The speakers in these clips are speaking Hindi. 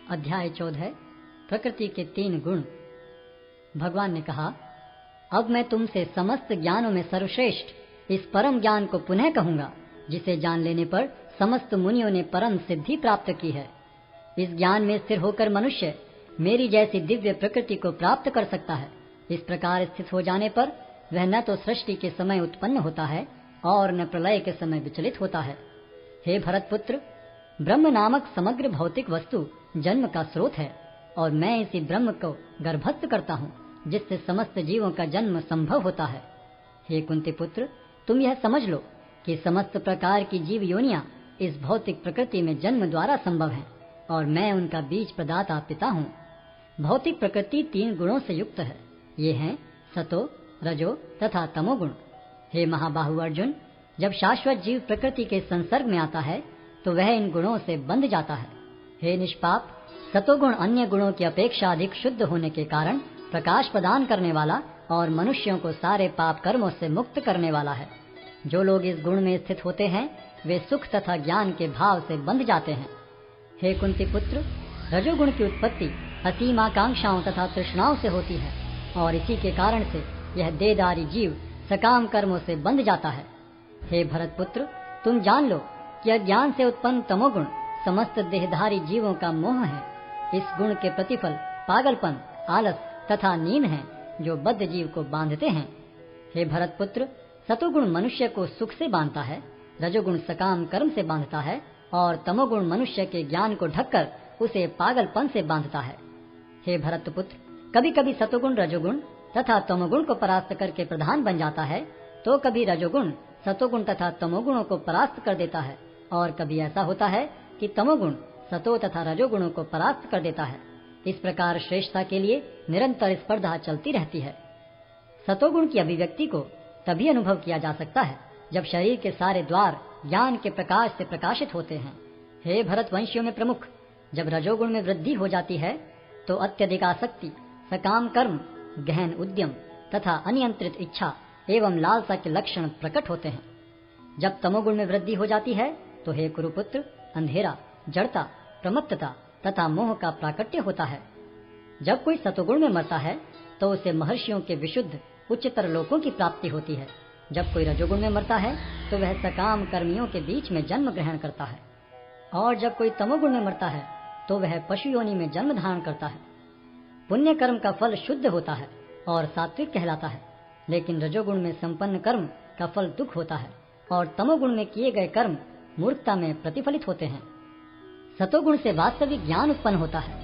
अध्याय 14 प्रकृति के 3 गुण। भगवान ने कहा, अब मैं तुमसे समस्त ज्ञानों में सर्वश्रेष्ठ इस परम ज्ञान को पुनः कहूंगा, जिसे जान लेने पर समस्त मुनियों ने परम सिद्धि प्राप्त की है। इस ज्ञान में स्थिर होकर मनुष्य मेरी जैसी दिव्य प्रकृति को प्राप्त कर सकता है। इस प्रकार स्थित हो जाने पर वह न तो सृष्टि के समय उत्पन्न होता है और न प्रलय के समय विचलित होता है। हे भरतपुत्र, ब्रह्म नामक समग्र भौतिक वस्तु जन्म का स्रोत है और मैं इसी ब्रह्म को गर्भस्थ करता हूँ, जिससे समस्त जीवों का जन्म संभव होता है। हे कुंती पुत्र, तुम यह समझ लो कि समस्त प्रकार की जीव योनियां इस भौतिक प्रकृति में जन्म द्वारा संभव हैं और मैं उनका बीज प्रदाता पिता हूँ। भौतिक प्रकृति 3 गुणों से युक्त है। ये हैं सतो, रजो तथा तमोगुण। हे महाबाहु अर्जुन, जब शाश्वत जीव प्रकृति के संसर्ग में आता है तो वह इन गुणों से बंध जाता है। हे निष्पाप, सतोगुण अन्य गुणों की अपेक्षा अधिक शुद्ध होने के कारण प्रकाश प्रदान करने वाला और मनुष्यों को सारे पाप कर्मों से मुक्त करने वाला है। जो लोग इस गुण में स्थित होते हैं वे सुख तथा ज्ञान के भाव से बंध जाते हैं। हे कुंती पुत्र, रजोगुण की उत्पत्ति असीम आकांक्षाओं तथा तृष्णाओं से होती है और इसी के कारण से यह देहधारी जीव सकाम कर्मों से बंध जाता है। हे भरतपुत्र, तुम जान लो कि अज्ञान से उत्पन्न तमोगुण समस्त देहधारी जीवों का मोह है। इस गुण के प्रतिफल पागलपन, आलस तथा नींद है, जो बद्ध जीव को बांधते हैं। हे भरतपुत्र, सतोगुण मनुष्य को सुख से बांधता है, रजोगुण सकाम कर्म से बांधता है और तमोगुण मनुष्य के ज्ञान को ढककर उसे पागलपन से बांधता है। हे भरतपुत्र, कभी कभी सतोगुण रजोगुण तथा तमोगुण को परास्त करके प्रधान बन जाता है, तो कभी रजोगुण सतोगुण तथा तमोगुणों को परास्त कर देता है और कभी ऐसा होता है कि तमोगुण सतो तथा रजोगुणों को परास्त कर देता है। इस प्रकार श्रेष्ठता के लिए निरंतर स्पर्धा चलती रहती है। सतोगुण की अभिव्यक्ति को तभी अनुभव किया जा सकता है जब शरीर के सारे द्वार ज्ञान के प्रकाश से प्रकाशित होते हैं। हे भरतवंशियों में प्रमुख, जब रजोगुण में वृद्धि हो जाती है तो अत्यधिक आसक्ति, सकाम कर्म, गहन उद्यम तथा अनियंत्रित इच्छा एवं लालसा के लक्षण प्रकट होते हैं। जब तमोगुण में वृद्धि हो जाती है तो हे कुरुपुत्र, अंधेरा, जड़ता, प्रमत्तता तथा मोह का प्राकट्य होता है। जब कोई सतोगुण में मरता है तो उसे महर्षियों के विशुद्ध उच्चतर लोकों की प्राप्ति होती है। जब कोई रजोगुण में मरता है तो वह सकाम कर्मियों के बीच में जन्म ग्रहण करता है और जब कोई तमोगुण में मरता है तो वह पशु योनि में जन्म धारण करता है। पुण्य कर्म का फल शुद्ध होता है और सात्विक कहलाता है, लेकिन रजोगुण में संपन्न कर्म का फल दुख होता है और तमोगुण में किए गए कर्म मूर्खता में प्रतिफलित होते हैं। सतोगुण से वास्तविक ज्ञान उत्पन्न होता है,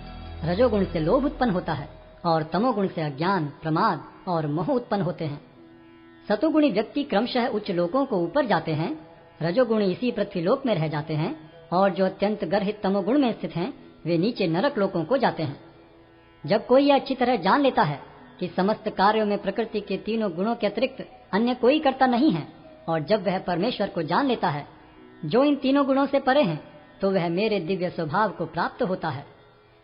रजोगुण से लोभ उत्पन्न होता है और तमोगुण से अज्ञान, प्रमाद और मोह उत्पन्न होते हैं। सतोगुणी व्यक्ति क्रमशः उच्च लोकों को ऊपर जाते हैं, रजोगुणी इसी पृथ्वीलोक में रह जाते हैं और जो अत्यंत गर्हित तमोगुण में स्थित हैं वे नीचे नरक लोकों को जाते हैं। जब कोई यह अच्छी तरह जान लेता है कि समस्त कार्यों में प्रकृति के 3 गुणों के अतिरिक्त अन्य कोई कर्ता नहीं है और जब वह परमेश्वर को जान लेता है जो इन 3 गुणों से परे हैं, तो वह मेरे दिव्य स्वभाव को प्राप्त होता है।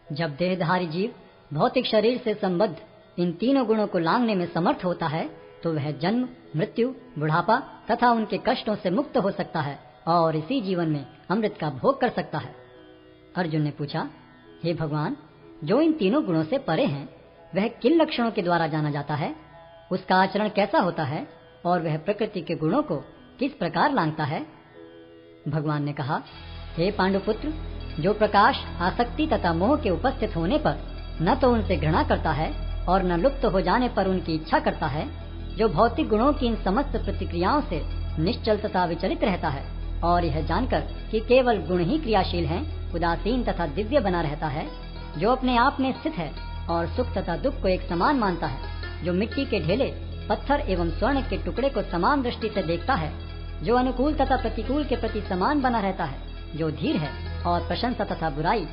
जब देहधारी जीव भौतिक शरीर से संबद्ध इन 3 गुणों को लांघने में समर्थ होता है तो वह जन्म, मृत्यु, बुढ़ापा तथा उनके कष्टों से मुक्त हो सकता है और इसी जीवन में अमृत का भोग कर सकता है। अर्जुन ने पूछा, हे भगवान, जो इन 3 गुणों से परे हैं वह किन लक्षणों के द्वारा जाना जाता है, उसका आचरण कैसा होता है और वह प्रकृति के गुणों को किस प्रकार लांघता है? भगवान ने कहा, हे पांडुपुत्र, जो प्रकाश, आसक्ति तथा मोह के उपस्थित होने पर न तो उनसे घृणा करता है और न लुप्त हो जाने पर उनकी इच्छा करता है, जो भौतिक गुणों की इन समस्त प्रतिक्रियाओं से निश्चल तथा विचलित रहता है और यह जानकर कि केवल गुण ही क्रियाशील हैं, उदासीन तथा दिव्य बना रहता है, जो अपने आप में स्थित है और सुख तथा दुख को एक समान मानता है, जो मिट्टी के ढेले, पत्थर एवं स्वर्ण के टुकड़े को समान दृष्टि से देखता है, जो अनुकूल तथा प्रतिकूल के प्रति समान बना रहता है, जो धीर है और प्रशंसा तथा बुराई,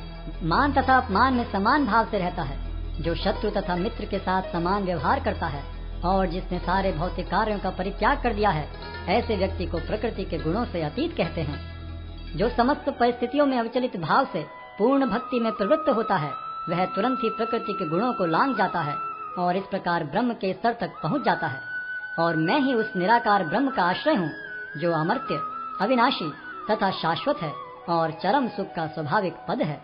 मान तथा अपमान में समान भाव से रहता है, जो शत्रु तथा मित्र के साथ समान व्यवहार करता है और जिसने सारे भौतिक कार्यों का परित्याग कर दिया है, ऐसे व्यक्ति को प्रकृति के गुणों से अतीत कहते हैं। जो समस्त परिस्थितियों में अविचलित भाव से पूर्ण भक्ति में प्रवृत्त होता है, वह तुरंत ही प्रकृति के गुणों को लांघ जाता है और इस प्रकार ब्रह्म के स्तर तक पहुंच जाता है। और मैं ही उस निराकार ब्रह्म का आश्रय हूँ, जो अमर्त्य, अविनाशी तथा शाश्वत है और चरम सुख का स्वाभाविक पद है।